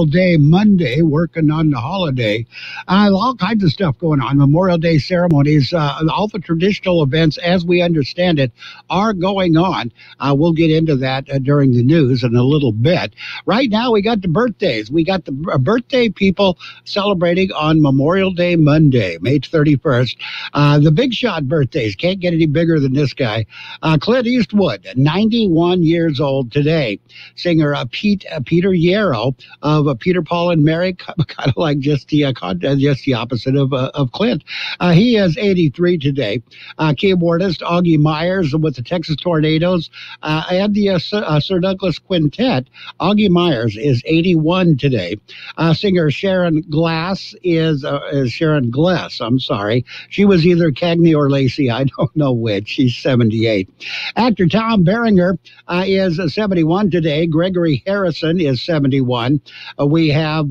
Day Monday, working on the holiday. All kinds of stuff going on. Memorial Day ceremonies, all the traditional events, as we understand it, are going on. We'll get into that during the news in a little bit. Right now, we got the birthdays. We got the birthday people celebrating on Memorial Day Monday, May 31st. The big shot birthdays. Can't get any bigger than this guy. Clint Eastwood, 91 years old today. Singer Peter Yarrow of Peter, Paul, and Mary, kind of like just the opposite of Clint. He is 83 today. Keyboardist Augie Myers with the Texas Tornadoes and the Sir Douglas Quintet. Augie Myers is 81 today. Singer Sharon Glass is Sharon Glass. I'm sorry. She was either Cagney or Lacey. I don't know which. She's 78. Actor Tom Berenger is 71 today. Gregory Harrison is 71. We have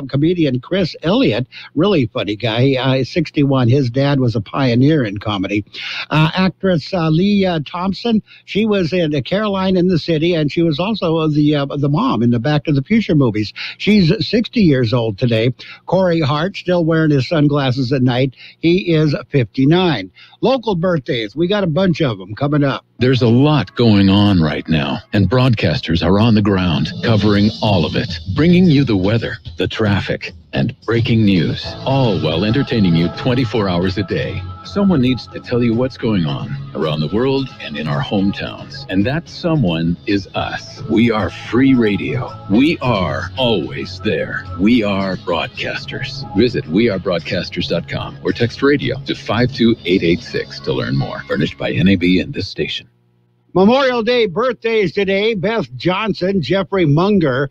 comedian Chris Elliott, really funny guy, 61. His dad was a pioneer in comedy. Actress Leah Thompson, she was in Caroline in the City, and she was also the mom in the Back to the Future movies. She's 60 years old today. Corey Hart, still wearing his sunglasses at night. He is 59. Local birthdays, we got a bunch of them coming up. There's a lot going on right now, and broadcasters are on the ground covering all of it, bringing you the weather, the traffic, and breaking news, all while entertaining you 24 hours a day. Someone needs to tell you what's going on around the world and in our hometowns, and that someone is us. We are free radio. We are always there. We are broadcasters. Visit wearebroadcasters.com or text radio to 52886 to learn more. Furnished by NAB and this station. Memorial Day birthdays today. Beth Johnson, Jeffrey Munger,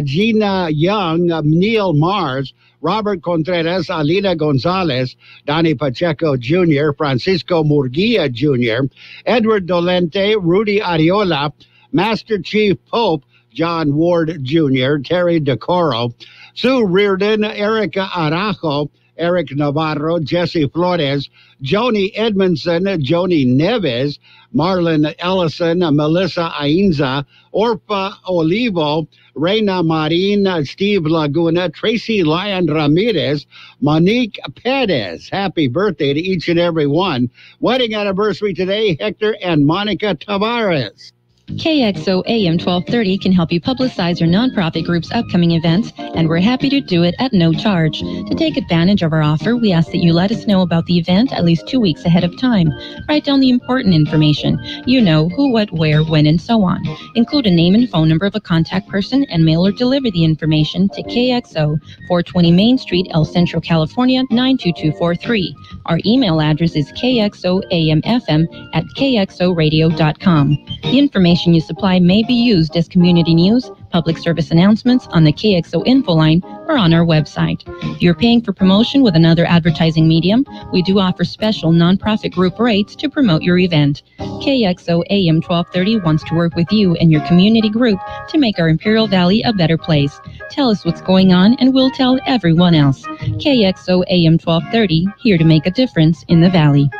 Gina Young, Neil Mars, Robert Contreras, Alina Gonzalez, Donnie Pacheco Jr., Francisco Murguia Jr., Edward Dolente, Rudy Ariola, Master Chief Pope, John Ward Jr., Terry DeCoro, Sue Reardon, Erica Arajo, Eric Navarro, Jesse Flores, Joni Edmondson, Joni Neves, Marlon Ellison, Melissa Ainza, Orfa Olivo, Reina Marin, Steve Laguna, Tracy Lyon Ramirez, Monique Perez. Happy birthday to each and every one. Wedding anniversary today, Hector and Monica Tavares. KXO AM 1230 can help you publicize your nonprofit group's upcoming events, and we're happy to do it at no charge. To take advantage of our offer, we ask that you let us know about the event at least 2 weeks ahead of time. Write down the important information. You know, who, what, where, when, and so on. Include a name and phone number of a contact person and mail or deliver the information to KXO, 420 Main Street, El Centro, California, 92243. Our email address is kxoamfm@kxoradio.com. The information you supply may be used as community news, public service announcements on the KXO info line, or on our website. If you're paying for promotion with another advertising medium, we do offer special nonprofit group rates to promote your event. KXO AM 1230 wants to work with you and your community group to make our Imperial Valley a better place. Tell us what's going on and we'll tell everyone else. KXO AM 1230, here to make a difference in the Valley.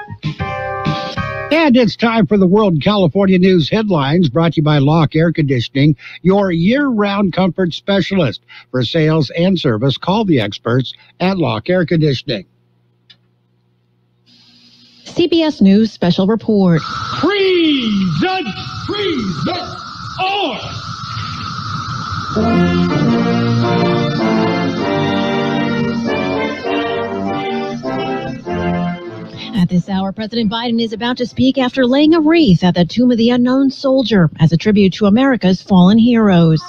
And it's time for the World California News headlines, brought to you by Locke Air Conditioning, your year-round comfort specialist. For sales and service, call the experts at Locke Air Conditioning. CBS News Special Report. Present on! At this hour, President Biden is about to speak after laying a wreath at the Tomb of the Unknown Soldier as a tribute to America's fallen heroes.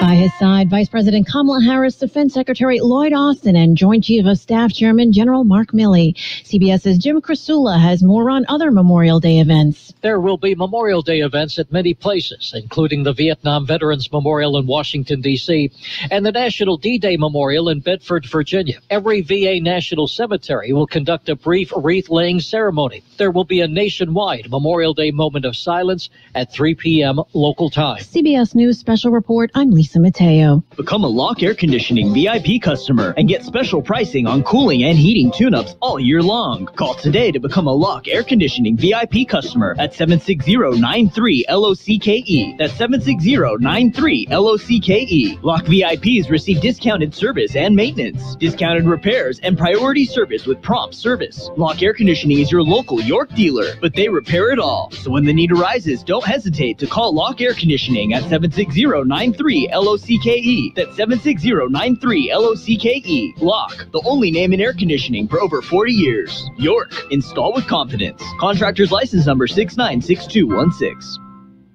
By his side, Vice President Kamala Harris, Defense Secretary Lloyd Austin, and Joint Chief of Staff Chairman General Mark Milley. CBS's Jim Krasula has more on other Memorial Day events. There will be Memorial Day events at many places, including the Vietnam Veterans Memorial in Washington, D.C., and the National D-Day Memorial in Bedford, Virginia. Every VA National Cemetery will conduct a brief wreath-laying ceremony. There will be a nationwide Memorial Day moment of silence at 3 p.m. local time. CBS News Special Report, I'm Lisa Lisa Mateo. Become a Lock Air Conditioning VIP customer and get special pricing on cooling and heating tune-ups all year long. Call today to become a Lock Air Conditioning VIP customer at 760-93-LOCKE. That's 760-93-LOCKE. Lock VIPs receive discounted service and maintenance, discounted repairs, and priority service with prompt service. Lock Air Conditioning is your local York dealer, but they repair it all. So when the need arises, don't hesitate to call Lock Air Conditioning at 760-93-LOCKE. That's 760-93-LOCKE. Lock, the only name in air conditioning for over 40 years. York, install with confidence. Contractor's license number 696216.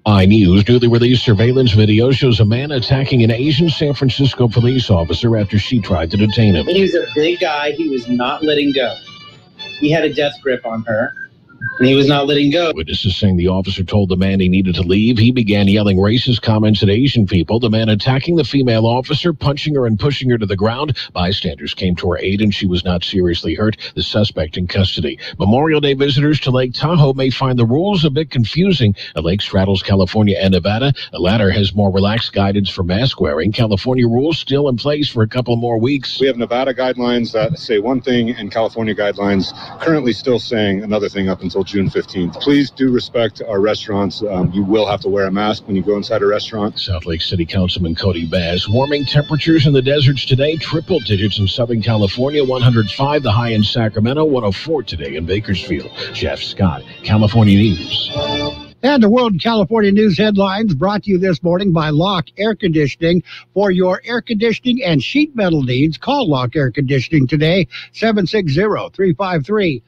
iNews newly released surveillance video shows a man attacking an Asian San Francisco police officer after she tried to detain him. He was a big guy. He was not letting go. He had a death grip on her, and he was not letting go. Witnesses saying the officer told the man he needed to leave. He began yelling racist comments at Asian people. The man attacking the female officer, punching her and pushing her to the ground. Bystanders came to her aid and she was not seriously hurt. The suspect in custody. Memorial Day visitors to Lake Tahoe may find the rules a bit confusing. A lake straddles California and Nevada. The latter has more relaxed guidance for mask wearing. California rules still in place for a couple more weeks. We have Nevada guidelines that say one thing and California guidelines currently still saying another thing up until June 15th. Please do respect our restaurants. You will have to wear a mask when you go inside a restaurant. South Lake City Councilman Cody Bass. Warming temperatures in the deserts today, triple digits in Southern California, 105 the high in Sacramento, 104 today in Bakersfield. Jeff Scott, California News. And the World California News headlines brought to you this morning by Lock Air Conditioning. For your air conditioning and sheet metal needs, call Lock Air Conditioning today, 760-353-4501.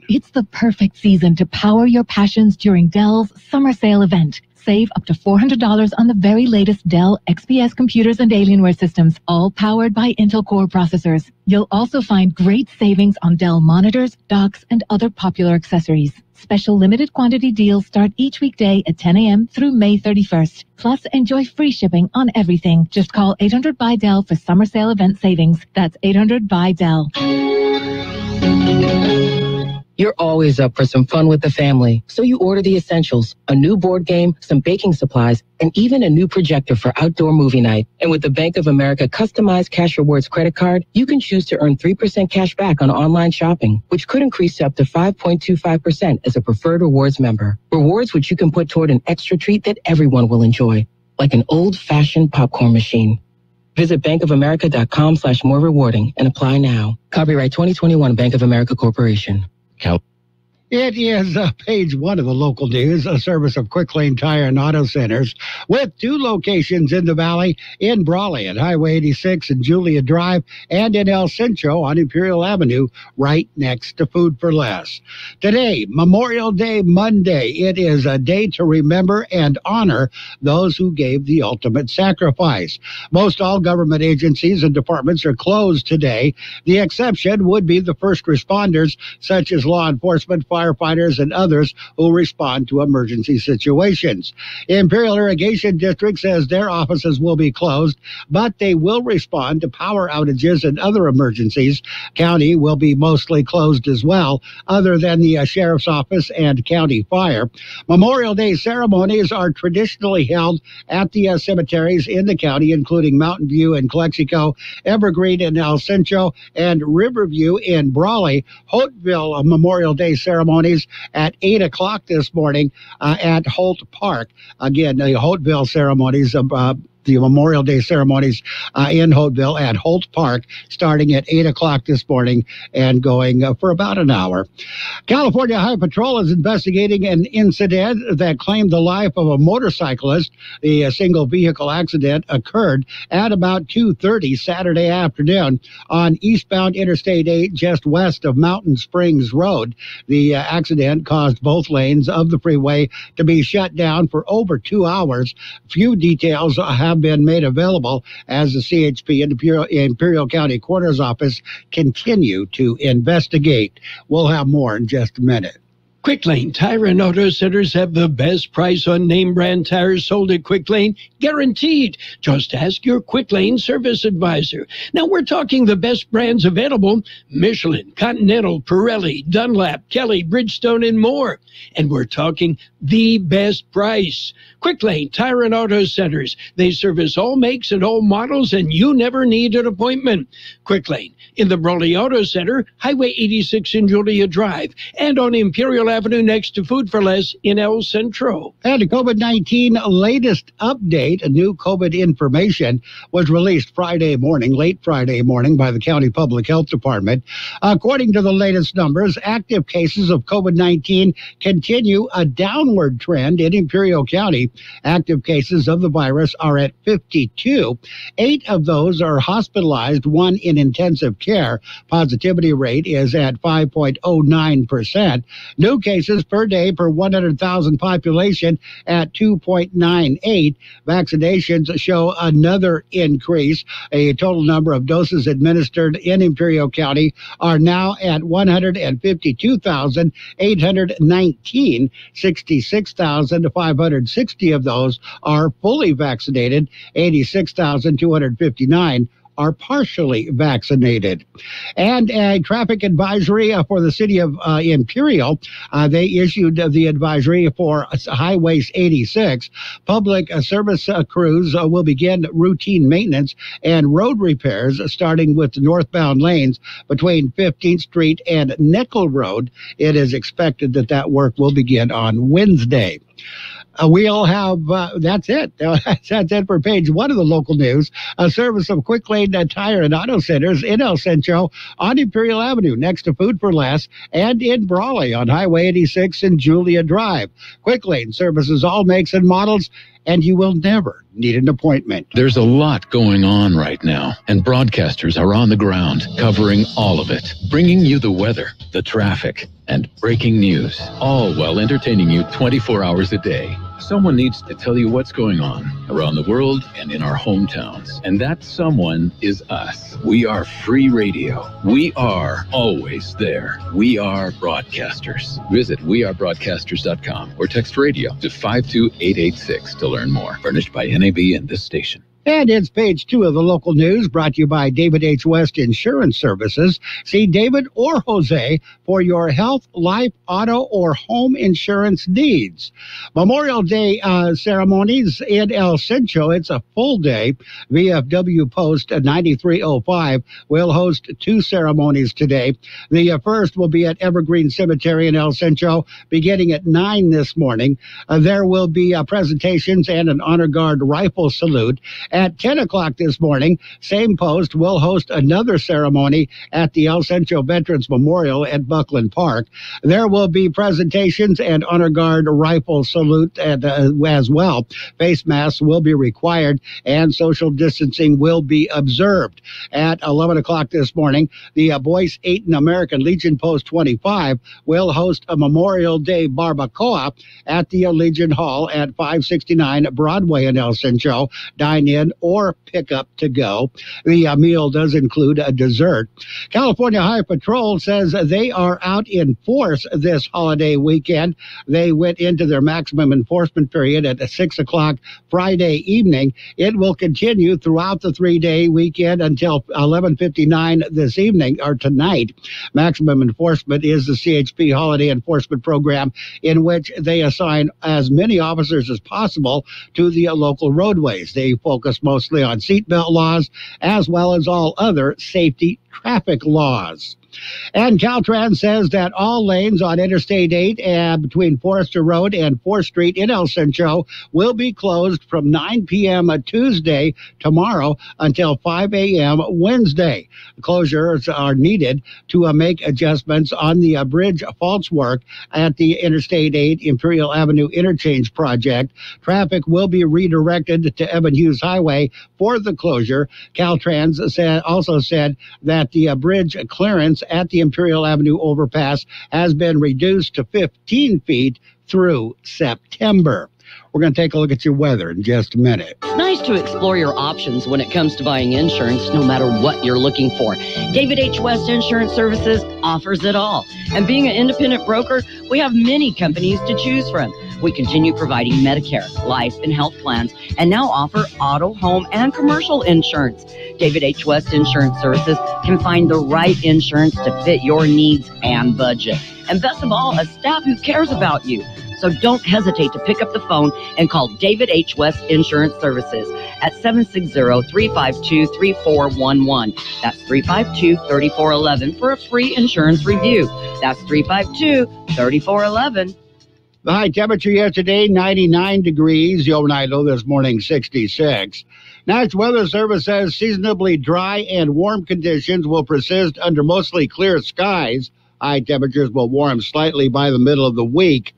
It's the perfect season to power your passions during Dell's summer sale event. Save up to $400 on the very latest Dell XPS computers and Alienware systems, all powered by Intel Core processors. You'll also find great savings on Dell monitors, docks, and other popular accessories. Special limited quantity deals start each weekday at 10 a.m. through May 31st. Plus, enjoy free shipping on everything. Just call 800-BY-DELL for summer sale event savings. That's 800-BY-DELL. You're always up for some fun with the family, so you order the essentials, a new board game, some baking supplies, and even a new projector for outdoor movie night. And with the Bank of America customized Cash Rewards credit card, you can choose to earn 3% cash back on online shopping, which could increase to up to 5.25% as a preferred rewards member. Rewards which you can put toward an extra treat that everyone will enjoy, like an old-fashioned popcorn machine. Visit bankofamerica.com/more rewarding and apply now. Copyright 2021 Bank of America Corporation. It is page one of the local news, a service of Quick Lane Tire and Auto Centers, with two locations in the valley, in Brawley at Highway 86 and Julia Drive, and in El Centro on Imperial Avenue, right next to Food for Less. Today, Memorial Day Monday, it is a day to remember and honor those who gave the ultimate sacrifice. Most all government agencies and departments are closed today. The exception would be the first responders, such as law enforcement, firefighters, and others who respond to emergency situations. Imperial Irrigation District says their offices will be closed, but they will respond to power outages and other emergencies. County will be mostly closed as well, other than the Sheriff's Office and County Fire. Memorial Day ceremonies are traditionally held at the cemeteries in the county, including Mountain View in Calexico, Evergreen in El Centro, and Riverview in Brawley. Holtville Memorial Day ceremonies at 8 o'clock this morning at Holt Park. Again, the Holtville ceremonies, the Memorial Day ceremonies in Holtville at Holt Park, starting at 8 o'clock this morning and going for about an hour. California Highway Patrol is investigating an incident that claimed the life of a motorcyclist. The single vehicle accident occurred at about 2:30 Saturday afternoon on eastbound Interstate 8 just west of Mountain Springs Road. The accident caused both lanes of the freeway to be shut down for over 2 hours. Few details have been made available as the CHP and Imperial County Coroner's Office continue to investigate. We'll have more in just a minute. Quick Lane Tire and Auto Centers have the best price on name brand tires sold at Quick Lane, guaranteed. Just ask your Quick Lane service advisor. Now we're talking the best brands available: Michelin, Continental, Pirelli, Dunlap, Kelly, Bridgestone, and more. And we're talking the best price. Quick Lane Tire and Auto Centers. They service all makes and all models, and you never need an appointment. Quick Lane in the Brawley Auto Center, Highway 86 in Julia Drive, and on Imperial Avenue next to Food for Less in El Centro. And the COVID-19 latest update, a new COVID information, was released late Friday morning by the County Public Health Department. According to the latest numbers, active cases of COVID-19 continue a downward trend in Imperial County. Active cases of the virus are at 52. 8 of those are hospitalized, 1 in intensive care. Positivity rate is at 5.09%. New cases per day per 100,000 population at 2.98. Vaccinations show another increase. A total number of doses administered in Imperial County are now at 152,819. 66,560 of those are fully vaccinated. 86,259 are partially vaccinated. And a traffic advisory for the city of Imperial. They issued the advisory for Highway 86. Public service crews will begin routine maintenance and road repairs starting with the northbound lanes between 15th Street and Nickel Road. It is expected that work will begin on Wednesday. We'll have, that's it. That's it for page 1 of the local news. A service of Quick Lane Tire and Auto Centers in El Centro on Imperial Avenue next to Food for Less, and in Brawley on Highway 86 and Julia Drive. Quick Lane services all makes and models, and you will never need an appointment. There's a lot going on right now, and broadcasters are on the ground covering all of it, bringing you the weather, the traffic, and breaking news, all while entertaining you 24 hours a day. Someone needs to tell you what's going on around the world and in our hometowns, and that someone is us. We are free radio. We are always there. We are broadcasters. Visit wearebroadcasters.com or text radio to 52886 to learn more. Furnished by NAB and this station. And it's page 2 of the local news, brought to you by David H. West Insurance Services. See David or Jose for your health, life, auto, or home insurance needs. Memorial Day ceremonies in El Centro. It's a full day. VFW Post 9305 will host 2 ceremonies today. The first will be at Evergreen Cemetery in El Centro, beginning at 9 this morning. There will be presentations and an honor guard rifle salute. At 10 o'clock this morning, same post will host another ceremony at the El Centro Veterans Memorial at Buckland Park. There will be presentations and honor guard rifle salute as well. Face masks will be required and social distancing will be observed. At 11 o'clock this morning, the Boyce Ayton American Legion Post 25 will host a Memorial Day barbacoa at the Legion Hall at 569 Broadway in El Centro. Dine in or pick up to go. The meal does include a dessert. California Highway Patrol says they are out in force this holiday weekend. They went into their maximum enforcement period at 6 o'clock Friday evening. It will continue throughout the 3-day weekend until 11:59 this evening or tonight. Maximum enforcement is the CHP holiday enforcement program in which they assign as many officers as possible to the local roadways. They focus mostly on seatbelt laws as well as all other safety traffic laws. And Caltrans says that all lanes on Interstate 8 and between Forester Road and 4th Street in El Centro will be closed from 9 p.m. Tuesday tomorrow until 5 a.m. Wednesday. Closures are needed to make adjustments on the bridge faults work at the Interstate 8 Imperial Avenue interchange project. Traffic will be redirected to Evan Hughes Highway for the closure. Caltrans also said that the bridge clearance at the Imperial Avenue overpass has been reduced to 15 feet through September. We're going to take a look at your weather in just a minute. It's nice to explore your options when it comes to buying insurance, no matter what you're looking for. David H. West Insurance Services offers it all. And being an independent broker, we have many companies to choose from. We continue providing Medicare, life, and health plans, and now offer auto, home, and commercial insurance. David H. West Insurance Services can find the right insurance to fit your needs and budget. And best of all, a staff who cares about you. So don't hesitate to pick up the phone and call David H. West Insurance Services at 760-352-3411. That's 352-3411 for a free insurance review. That's 352-3411. The high temperature yesterday, 99 degrees. The overnight low this morning, 66. National Weather Service says seasonably dry and warm conditions will persist under mostly clear skies. High temperatures will warm slightly by the middle of the week.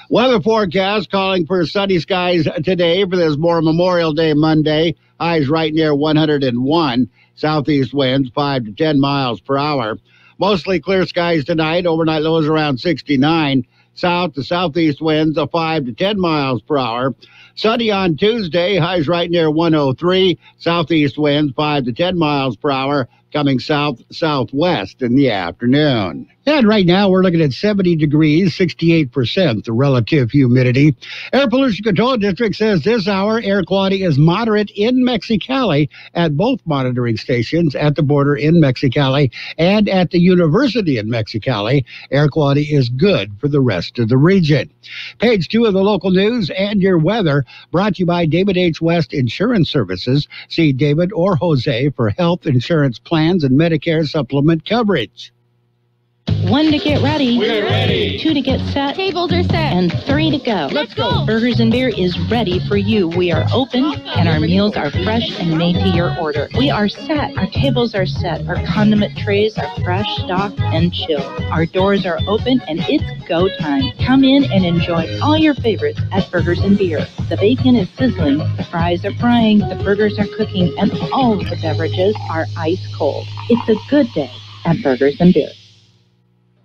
Weather forecast calling for sunny skies today for this Memorial Day Monday. Highs right near 101. Southeast winds 5 to 10 miles per hour. Mostly clear skies tonight. Overnight lows around 69. South to southeast winds of 5 to 10 miles per hour. Sunny on Tuesday. Highs right near 103. Southeast winds 5 to 10 miles per hour. Coming southwest in the afternoon. And right now we're looking at 70 degrees, 68% the relative humidity. Air Pollution Control District says this hour air quality is moderate in Mexicali at both monitoring stations at the border in Mexicali and at the University in Mexicali. Air quality is good for the rest of the region. Page 2 of the local news and your weather brought to you by David H. West Insurance Services. See David or Jose for health insurance plans and Medicare supplement coverage. 1 to get ready. We're ready. 2 to get set. Tables are set. And 3 to go. Let's go. Burgers and Beer is ready for you. We are open and our meals are fresh and made to your order. We are set. Our tables are set. Our condiment trays are fresh, stocked, and chilled. Our doors are open and it's go time. Come in and enjoy all your favorites at Burgers and Beer. The bacon is sizzling, the fries are frying, the burgers are cooking, and all of the beverages are ice cold. It's a good day at Burgers and Beer.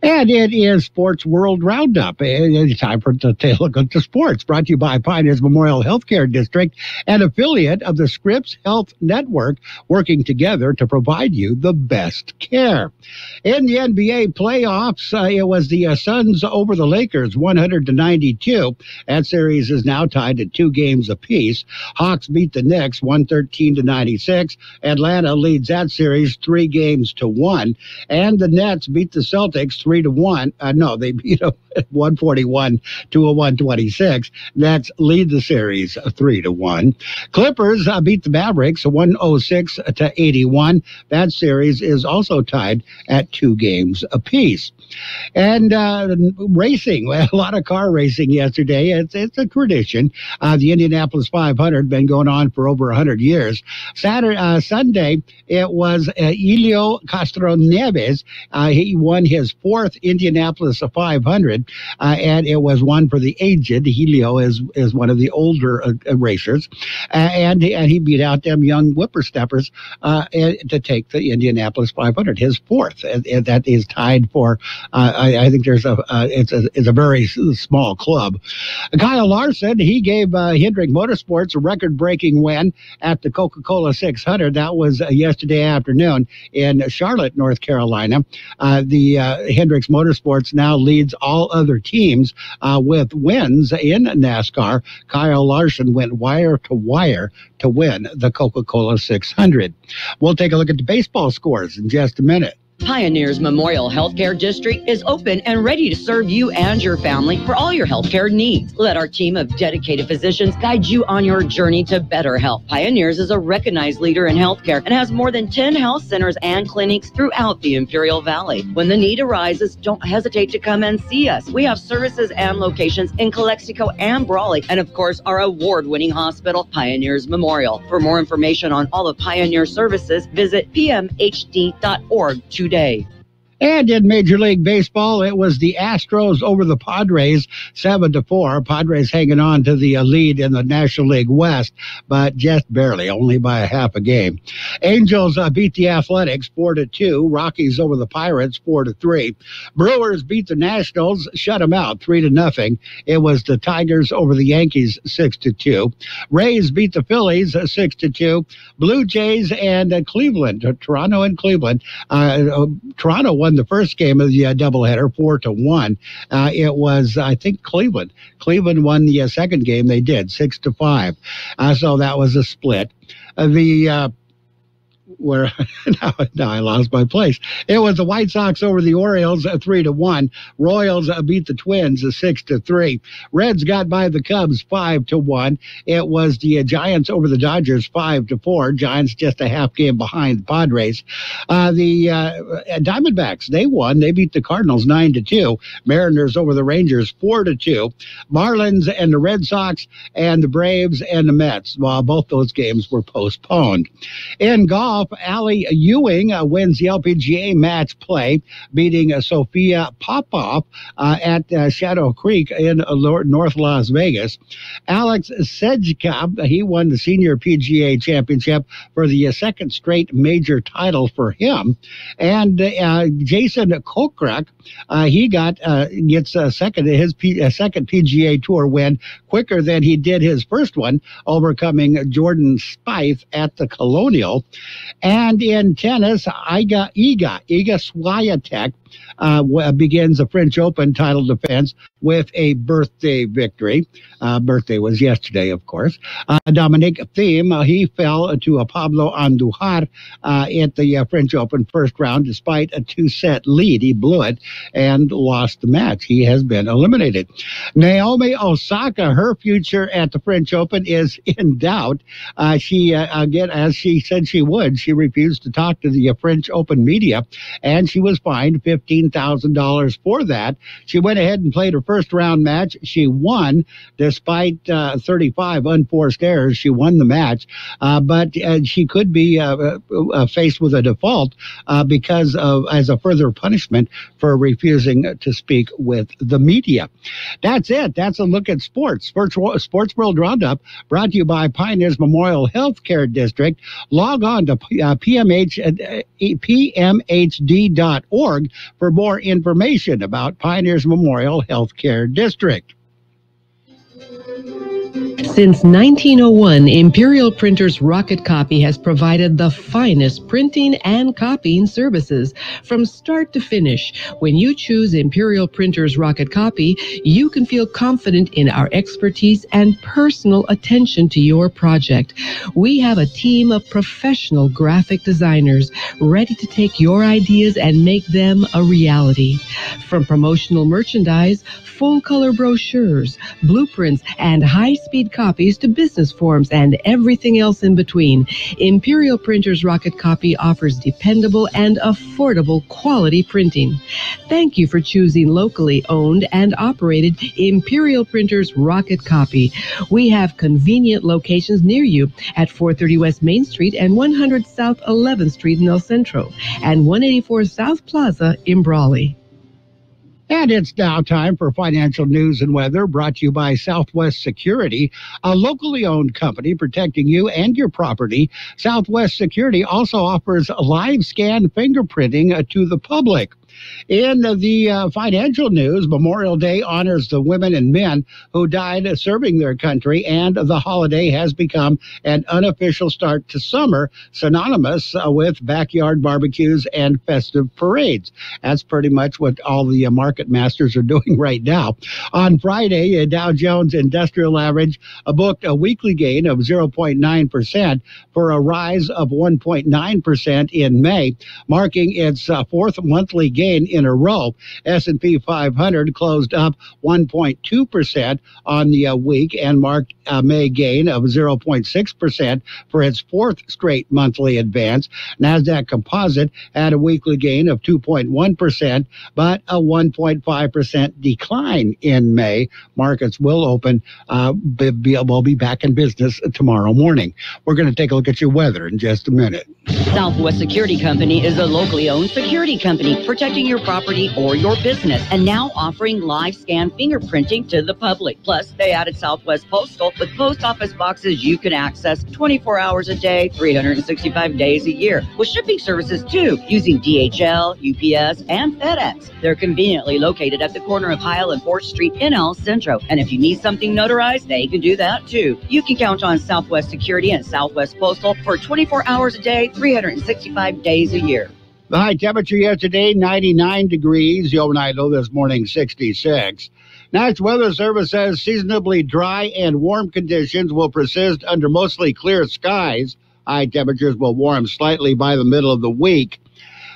And it is Sports World Roundup. It's time for the take a look at the sports. Brought to you by Pioneers Memorial Healthcare District, an affiliate of the Scripps Health Network, working together to provide you the best care. In the NBA playoffs, it was the Suns over the Lakers, 100-92. That series is now tied at 2 games apiece. Hawks beat the Knicks, 113-96. Atlanta leads that series 3 games to 1. And the Nets beat the Celtics 3-1. They beat them 141 to a 126. Nets lead the series 3-1. Clippers beat the Mavericks 106 to 81. That series is also tied at 2 games apiece. And racing, a lot of car racing yesterday. It's a tradition. The Indianapolis 500 been going on for over 100 years. Sunday, it was Helio Castroneves. He won his 4th Indianapolis 500, and it was one for the aged. Helio is one of the older racers, and he beat out them young whippersnappers to take the Indianapolis 500, his 4th, and that is tied for. I think it's a very small club. Kyle Larson, he gave Hendrick Motorsports a record-breaking win at the Coca-Cola 600. That was yesterday afternoon in Charlotte, North Carolina. The Hendricks Motorsports now leads all other teams with wins in NASCAR. Kyle Larson went wire to wire to win the Coca-Cola 600. We'll take a look at the baseball scores in just a minute. Pioneers Memorial Healthcare District is open and ready to serve you and your family for all your healthcare needs. Let our team of dedicated physicians guide you on your journey to better health. Pioneers is a recognized leader in healthcare and has more than 10 health centers and clinics throughout the Imperial Valley. When the need arises, don't hesitate to come and see us. We have services and locations in Calexico and Brawley, and of course, our award-winning hospital, Pioneers Memorial. For more information on all of Pioneer services, visit pmhd.org today. And in Major League Baseball, it was the Astros over the Padres, 7-4. Padres hanging on to the lead in the National League West, but just barely, only by a half a game. Angels beat the Athletics 4-2. Rockies over the Pirates 4-3. Brewers beat the Nationals, shut them out 3-0. It was the Tigers over the Yankees 6-2. Rays beat the Phillies 6-2. Blue Jays and Cleveland, Toronto and Cleveland. Toronto won the first game of the doubleheader 4-1. It was, I think, Cleveland. Cleveland won the second game. They did 6-5. So that was a split. Where now I lost my place. It was the White Sox over the Orioles 3-1. Royals beat the Twins 6-3. Reds got by the Cubs 5-1. It was the Giants over the Dodgers 5-4. Giants just a half game behind the Padres. The Diamondbacks, they won. They beat the Cardinals 9-2. Mariners over the Rangers 4-2. Marlins and the Red Sox and the Braves and the Mets. Well, both those games were postponed. In golf, Allie Ewing wins the LPGA match play, beating Sophia Popov at Shadow Creek in North Las Vegas. Alex Sejka, he won the Senior PGA Championship for the second straight major title for him. And Jason Kokrak, he gets his second PGA Tour win quicker than he did his first one, overcoming Jordan Spieth at the Colonial. And in tennis, Iga Swiatek begins the French Open title defense with a birthday victory. Birthday was yesterday, of course. Dominic Thiem, he fell to Pablo Andujar at the French Open first round despite a 2-set lead. He blew it and lost the match. He has been eliminated. Naomi Osaka, her future at the French Open is in doubt. She, again, as she said she would, she refused to talk to the French Open media, and she was fined $15,000 for that. She went ahead and played her first round match. She won despite 35 unforced errors. She won the match, but she could be faced with a default because of, as a further punishment for refusing to speak with the media. That's it. That's a look at sports. Sports World Roundup brought to you by Pioneers Memorial Healthcare District. Log on to pmhd.org for more information about Pioneers Memorial Healthcare District. Since 1901, Imperial Printers Rocket Copy has provided the finest printing and copying services from start to finish. When you choose Imperial Printers Rocket Copy, you can feel confident in our expertise and personal attention to your project. We have a team of professional graphic designers ready to take your ideas and make them a reality. From promotional merchandise, full-color brochures, blueprints, and high-speed copies to business forms and everything else in between, Imperial Printers Rocket Copy offers dependable and affordable quality printing. Thank you for choosing locally owned and operated Imperial Printers Rocket Copy. We have convenient locations near you at 430 West Main Street and 100 South 11th Street in El Centro and 184 South Plaza in Brawley. And it's now time for financial news and weather, brought to you by Southwest Security, a locally owned company protecting you and your property. Southwest Security also offers live scan fingerprinting to the public. In the financial news, Memorial Day honors the women and men who died serving their country, and the holiday has become an unofficial start to summer, synonymous with backyard barbecues and festive parades. That's pretty much what all the market masters are doing right now. On Friday, Dow Jones Industrial Average booked a weekly gain of 0.9% for a rise of 1.9% in May, marking its fourth monthly gain in a row. S&P 500 closed up 1.2% on the week and marked a May gain of 0.6% for its fourth straight monthly advance. NASDAQ Composite had a weekly gain of 2.1%, but a 1.5% decline in May. Markets will open, will be back in business tomorrow morning. We're going to take a look at your weather in just a minute. Southwest Security Company is a locally owned security company protecting protecting your property or your business, and now offering live scan fingerprinting to the public. Plus, they added Southwest Postal with post office boxes you can access 24 hours a day, 365 days a year, with shipping services too, using DHL, UPS, and FedEx. They're conveniently located at the corner of Heil and 4th Street in El Centro. And if you need something notarized, they can do that too. You can count on Southwest Security and Southwest Postal for 24 hours a day, 365 days a year. The high temperature yesterday, 99 degrees. The overnight low this morning, 66. National Weather Service says seasonably dry and warm conditions will persist under mostly clear skies. High temperatures will warm slightly by the middle of the week.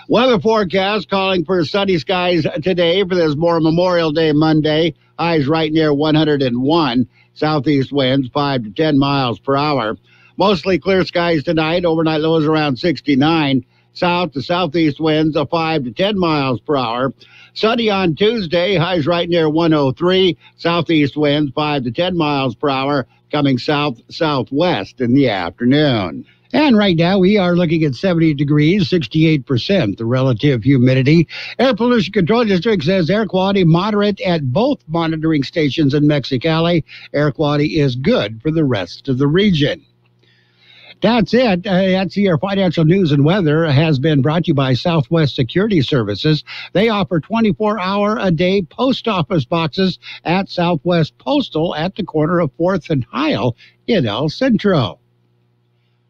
Weather forecast calling for sunny skies today for this Memorial Day Monday. Highs right near 101. Southeast winds 5 to 10 miles per hour. Mostly clear skies tonight. Overnight lows around 69. South to southeast winds of 5 to 10 miles per hour. Sunny on Tuesday, highs right near 103. Southeast winds 5 to 10 miles per hour, coming southwest in the afternoon. And right now we are looking at 70 degrees, 68% the relative humidity. Air Pollution Control District says air quality moderate at both monitoring stations in Mexicali. Air quality is good for the rest of the region. That's it. That's your financial news and weather has been brought to you by Southwest Security Services. They offer 24-hour-a-day post office boxes at Southwest Postal at the corner of 4th and Heil in El Centro.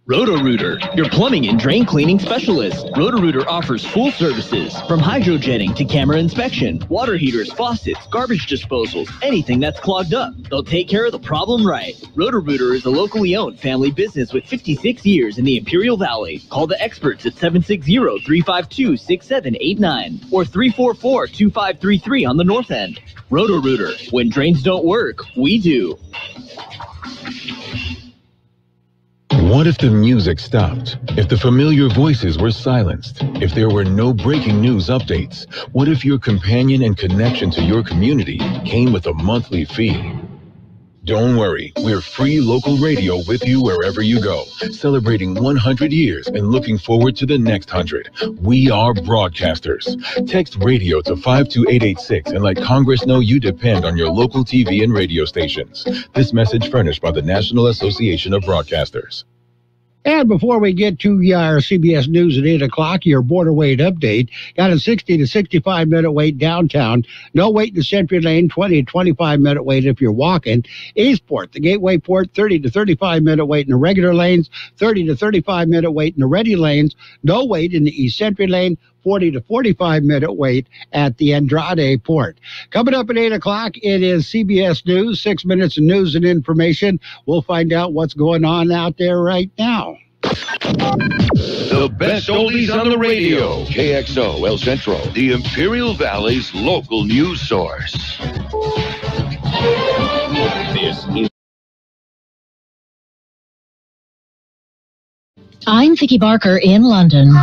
Roto-Rooter, your plumbing and drain cleaning specialist. Roto-Rooter offers full services from hydrojetting to camera inspection, water heaters, faucets, garbage disposals, anything that's clogged up. They'll take care of the problem right. Roto-Rooter is a locally owned family business with 56 years in the Imperial Valley. Call the experts at 760-352-6789 or 344-2533 on the north end. Roto-Rooter, when drains don't work, we do. What if the music stopped? If the familiar voices were silenced? If there were no breaking news updates? What if your companion and connection to your community came with a monthly fee? Don't worry, we're free local radio with you wherever you go, celebrating 100 years and looking forward to the next 100. We are broadcasters. Text radio to 52886 and let Congress know you depend on your local TV and radio stations. This message furnished by the National Association of Broadcasters. And before we get to our CBS News at 8 o'clock, your border wait update. Got a 60 to 65-minute wait downtown. No wait in the Century Lane, 20 to 25-minute wait if you're walking. Eastport, the Gateway Port, 30 to 35-minute wait in the regular lanes, 30 to 35-minute wait in the ready lanes. No wait in the East Century Lane, 40 to 45-minute wait at the Andrade Port. Coming up at 8 o'clock, it is CBS News, 6 minutes of news and information. We'll find out what's going on out there right now. The best oldies on the radio. KXO El Centro, the Imperial Valley's local news source. This is I'm Vicki Barker in London.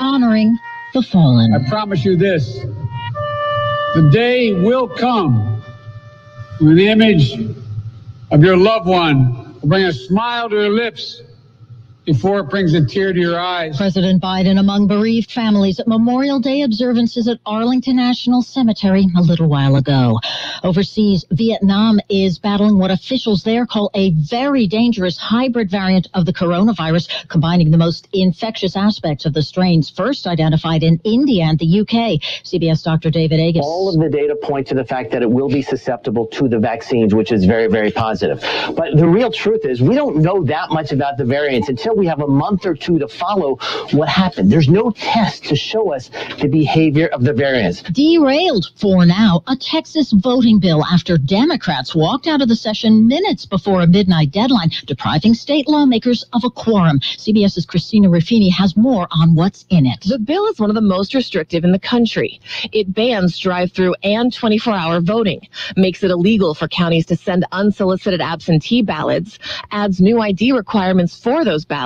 Honoring the fallen. I promise you this, the day will come when the image of your loved one will bring a smile to your lips before it brings a tear to your eyes. President Biden among bereaved families at Memorial Day observances at Arlington National Cemetery a little while ago. Overseas, Vietnam is battling what officials there call a very dangerous hybrid variant of the coronavirus, combining the most infectious aspects of the strains first identified in India and the UK. CBS Dr. David Agus. All of the data point to the fact that it will be susceptible to the vaccines, which is very, very positive. But the real truth is we don't know that much about the variants until we have a month or two to follow what happened. There's no test to show us the behavior of the variants. Derailed for now, a Texas voting bill after Democrats walked out of the session minutes before a midnight deadline, depriving state lawmakers of a quorum. CBS's Christina Ruffini has more on what's in it. The bill is one of the most restrictive in the country. It bans drive-through and 24-hour voting, makes it illegal for counties to send unsolicited absentee ballots, adds new ID requirements for those ballots,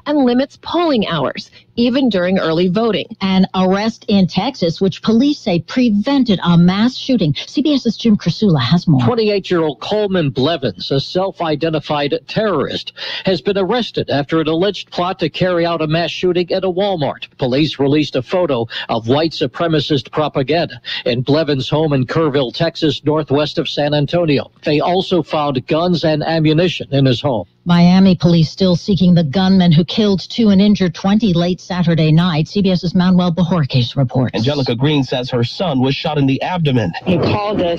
and limits polling hours. even during early voting. An arrest in Texas, which police say prevented a mass shooting. CBS's Jim Krasula has more. 28-year-old Coleman Blevins, a self-identified terrorist, has been arrested after an alleged plot to carry out a mass shooting at a Walmart. Police released a photo of white supremacist propaganda in Blevins' home in Kerrville, Texas, northwest of San Antonio. They also found guns and ammunition in his home. Miami police still seeking the gunman who killed 2 and injured 20 late Saturday night. CBS's Manuel Bajorquez reports. Angelica Green says her son was shot in the abdomen. He called us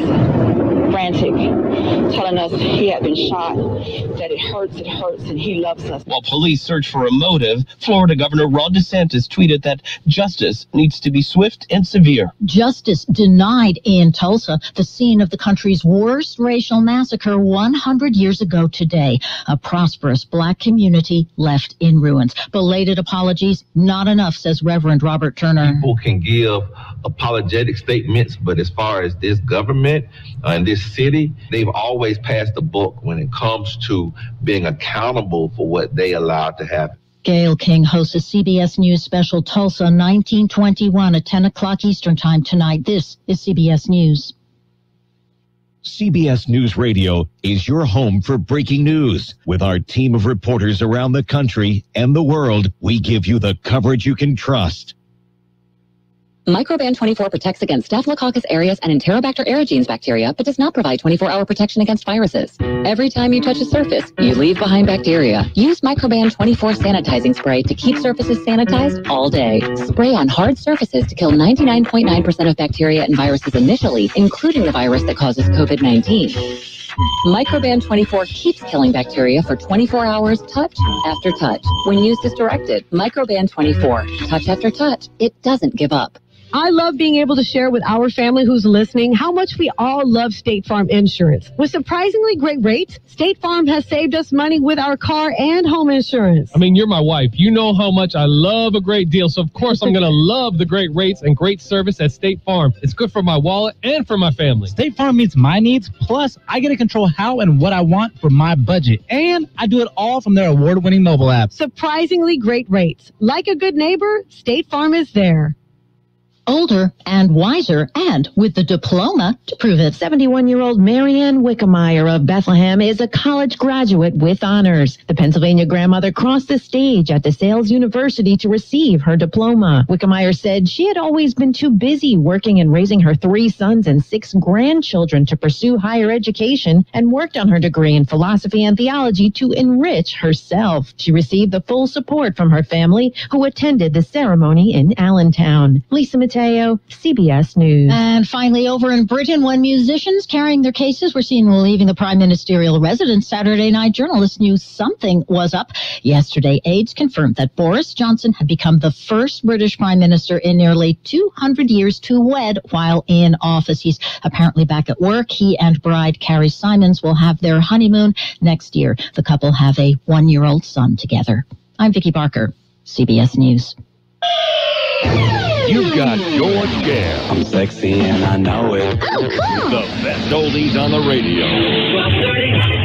frantic, telling us he had been shot, that it hurts, and he loves us. While police search for a motive, Florida Governor Ron DeSantis tweeted that justice needs to be swift and severe. Justice denied in Tulsa, the scene of the country's worst racial massacre 100 years ago today. A prosperous black community left in ruins. Belated apologies, not enough, says Reverend Robert Turner. People can give apologetic statements, but as far as this government and this city, they've always passed the book when it comes to being accountable for what they allowed to happen. Gale King hosts a CBS News special, Tulsa 1921 at 10 o'clock Eastern Time tonight. This is CBS News. CBS News Radio is your home for breaking news. With our team of reporters around the country and the world, we give you the coverage you can trust. Microban 24 protects against Staphylococcus aureus and Enterobacter aerogenes bacteria, but does not provide 24-hour protection against viruses. Every time you touch a surface, you leave behind bacteria. Use Microban 24 sanitizing spray to keep surfaces sanitized all day. Spray on hard surfaces to kill 99.9% of bacteria and viruses initially, including the virus that causes COVID-19. Microban 24 keeps killing bacteria for 24 hours, touch after touch. When used as directed, Microban 24, touch after touch, it doesn't give up. I love being able to share with our family who's listening how much we all love State Farm insurance. With surprisingly great rates, State Farm has saved us money with our car and home insurance. I mean, you're my wife. You know how much I love a great deal, so of course I'm going to love the great rates and great service at State Farm. It's good for my wallet and for my family. State Farm meets my needs, plus I get to control how and what I want for my budget. And I do it all from their award-winning mobile app. Surprisingly great rates. Like a good neighbor, State Farm is there. Older and wiser, and with the diploma to prove it. 71-year-old Marianne Wickemeyer of Bethlehem is a college graduate with honors. The Pennsylvania grandmother crossed the stage at DeSales University to receive her diploma. Wickemeyer said she had always been too busy working and raising her 3 sons and 6 grandchildren to pursue higher education, and worked on her degree in philosophy and theology to enrich herself. She received the full support from her family, who attended the ceremony in Allentown. Lisa Mateo, CBS News. And finally, over in Britain, when musicians carrying their cases were seen leaving the prime ministerial residence Saturday night, journalists knew something was up. Yesterday, aides confirmed that Boris Johnson had become the first British prime minister in nearly 200 years to wed while in office. He's apparently back at work. He and bride Carrie Simons will have their honeymoon next year. The couple have a 1-year-old son together. I'm Vicki Barker, CBS News. You've got George Gale. I'm sexy and I know it. The best oldies on the radio. 12:30.